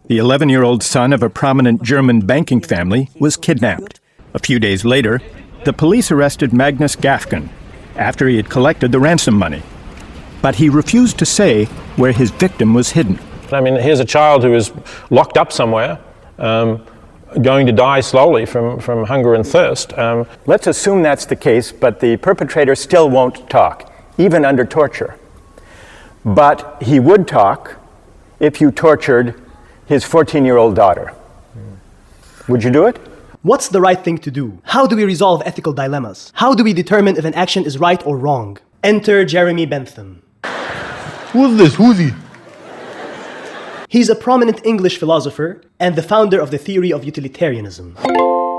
The 11-year-old son of a prominent German banking family was kidnapped. A few days later, the police arrested Magnus Gafgen after he had collected the ransom money. But he refused to say where his victim was hidden. I mean, here's a child who is locked up somewhere, going to die slowly from hunger and thirst. Let's assume that's the case, but the perpetrator still won't talk, even under torture. But he would talk if you tortured his 14-year-old daughter. Would you do it? What's the right thing to do? How do we resolve ethical dilemmas? How do we determine if an action is right or wrong? Enter Jeremy Bentham. Who's this? Who's he? He's a prominent English philosopher and the founder of the theory of utilitarianism.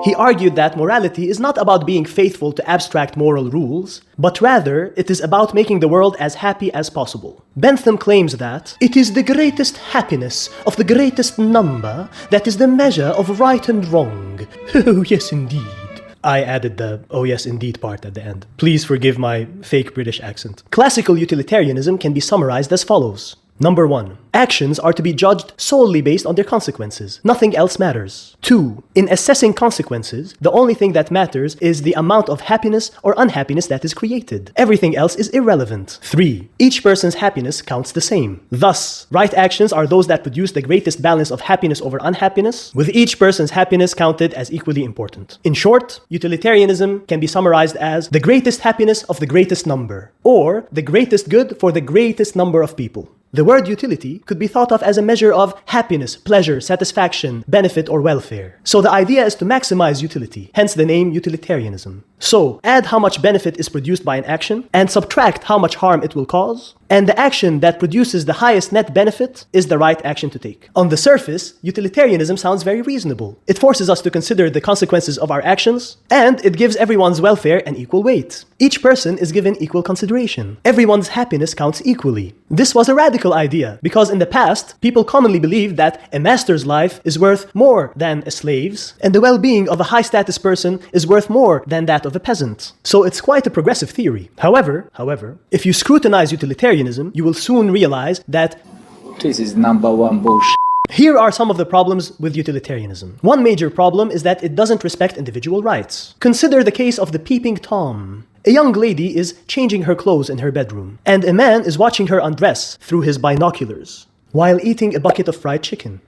He argued that morality is not about being faithful to abstract moral rules, but rather it is about making the world as happy as possible. Bentham claims that it is the greatest happiness of the greatest number that is the measure of right and wrong. Oh, yes, indeed. I added the "oh yes indeed" part at the end. Please forgive my fake British accent. Classical utilitarianism can be summarized as follows. Number 1. Actions are to be judged solely based on their consequences. Nothing else matters. 2. In assessing consequences, the only thing that matters is the amount of happiness or unhappiness that is created. Everything else is irrelevant. 3. Each person's happiness counts the same. Thus, right actions are those that produce the greatest balance of happiness over unhappiness, with each person's happiness counted as equally important. In short, utilitarianism can be summarized as the greatest happiness of the greatest number, or the greatest good for the greatest number of people. The word utility could be thought of as a measure of happiness, pleasure, satisfaction, benefit, or welfare. So the idea is to maximize utility, hence the name utilitarianism. So, add how much benefit is produced by an action, and subtract how much harm it will cause, and the action that produces the highest net benefit is the right action to take. On the surface, utilitarianism sounds very reasonable. It forces us to consider the consequences of our actions, and it gives everyone's welfare an equal weight. Each person is given equal consideration. Everyone's happiness counts equally. This was a radical idea, because in the past, people commonly believed that a master's life is worth more than a slave's, and the well-being of a high-status person is worth more than that of a peasant. So it's quite a progressive theory. However, if you scrutinize utilitarianism, you will soon realize that this is number one bullshit. Here are some of the problems with utilitarianism. One major problem is that it doesn't respect individual rights. Consider the case of the peeping Tom. A young lady is changing her clothes in her bedroom, and a man is watching her undress through his binoculars while eating a bucket of fried chicken.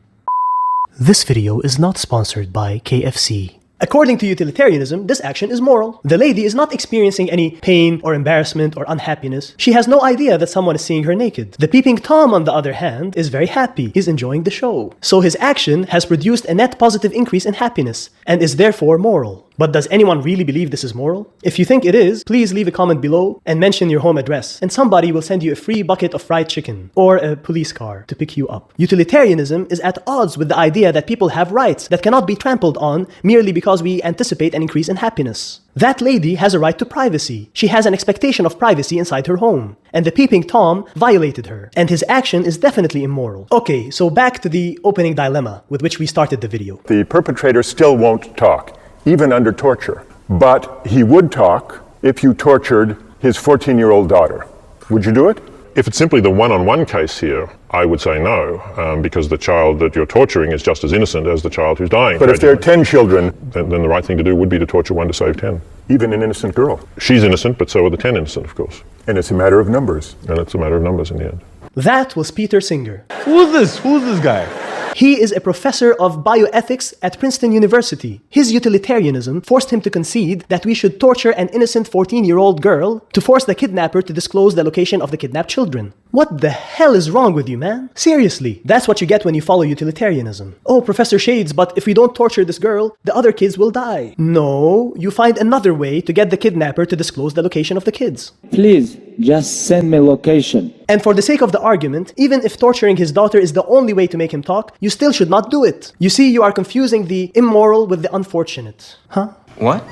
This video is not sponsored by KFC. According to utilitarianism, this action is moral. The lady is not experiencing any pain or embarrassment or unhappiness. She has no idea that someone is seeing her naked. The peeping Tom, on the other hand, is very happy. He's enjoying the show. So his action has produced a net positive increase in happiness and is therefore moral. But does anyone really believe this is moral? If you think it is, please leave a comment below and mention your home address, and somebody will send you a free bucket of fried chicken or a police car to pick you up. Utilitarianism is at odds with the idea that people have rights that cannot be trampled on merely because we anticipate an increase in happiness. That lady has a right to privacy. She has an expectation of privacy inside her home. And the peeping Tom violated her, and his action is definitely immoral. Okay, so back to the opening dilemma with which we started the video. The perpetrator still won't talk, even under torture. But he would talk if you tortured his 14-year-old daughter. Would you do it? If it's simply the one-on-one case here, I would say no, because the child that you're torturing is just as innocent as the child who's dying. But if there are 10 children, then the right thing to do would be to torture one to save 10. Even an innocent girl. She's innocent, but so are the 10 innocent, of course. And it's a matter of numbers. And it's a matter of numbers in the end. That was Peter Singer. Who's this? Who's this guy? He is a professor of bioethics at Princeton University. His utilitarianism forced him to concede that we should torture an innocent 14-year-old girl to force the kidnapper to disclose the location of the kidnapped children. What the hell is wrong with you, man? Seriously, that's what you get when you follow utilitarianism. Oh, Professor Shades, but if we don't torture this girl, the other kids will die. No, you find another way to get the kidnapper to disclose the location of the kids. Please, just send me location. And for the sake of the argument, even if torturing his daughter is the only way to make him talk, you still should not do it. You see, you are confusing the immoral with the unfortunate. Huh? What?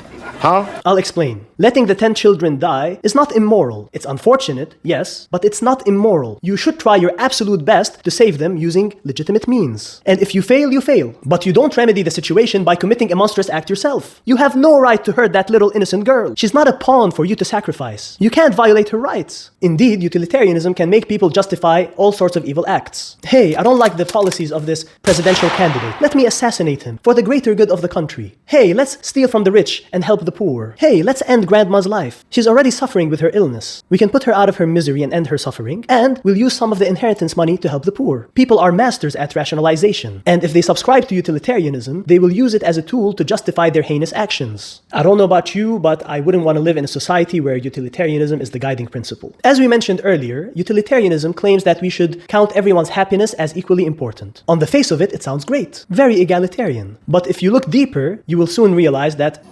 How? I'll explain. Letting the 10 children die is not immoral. It's unfortunate, yes, but it's not immoral. You should try your absolute best to save them using legitimate means. And if you fail, you fail. But you don't remedy the situation by committing a monstrous act yourself. You have no right to hurt that little innocent girl. She's not a pawn for you to sacrifice. You can't violate her rights. Indeed, utilitarianism can make people justify all sorts of evil acts. Hey, I don't like the policies of this presidential candidate. Let me assassinate him for the greater good of the country. Hey, let's steal from the rich and help the poor. Hey, let's end grandma's life. She's already suffering with her illness. We can put her out of her misery and end her suffering, and we'll use some of the inheritance money to help the poor. People are masters at rationalization, and if they subscribe to utilitarianism, they will use it as a tool to justify their heinous actions. I don't know about you, but I wouldn't want to live in a society where utilitarianism is the guiding principle. As we mentioned earlier, utilitarianism claims that we should count everyone's happiness as equally important. On the face of it, it sounds great. Very egalitarian. But if you look deeper, you will soon realize that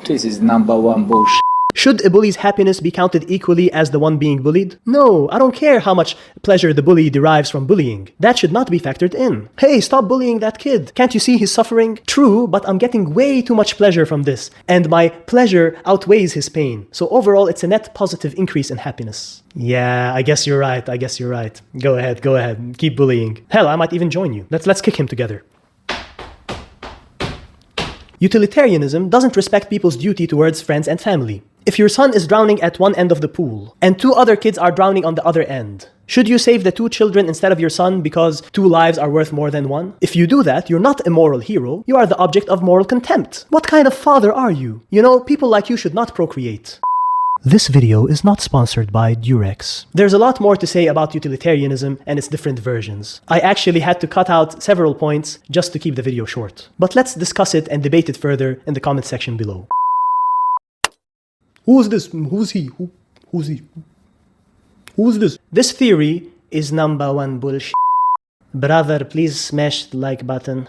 This is #1 bullshit. should a bully's happiness be counted equally as the one being bullied? No, I don't care how much pleasure the bully derives from bullying. That should not be factored in. Hey, stop bullying that kid. Can't you see he's suffering? True, but I'm getting way too much pleasure from this, and my pleasure outweighs his pain. So overall, it's a net positive increase in happiness. Yeah, I guess you're right. Go ahead. Keep bullying. Hell, I might even join you. Let's kick him together. Utilitarianism doesn't respect people's duty towards friends and family. If your son is drowning at one end of the pool, and 2 other kids are drowning on the other end, should you save the 2 children instead of your son because 2 lives are worth more than 1? If you do that, you're not a moral hero, you are the object of moral contempt. What kind of father are you? You know, people like you should not procreate. This video is not sponsored by Durex. There's a lot more to say about utilitarianism and its different versions. I actually had to cut out several points just to keep the video short. But let's discuss it and debate it further in the comment section below. Who's this? Who's he? Who's he? Who's this? This theory is #1 bullshit. Brother, please smash the like button.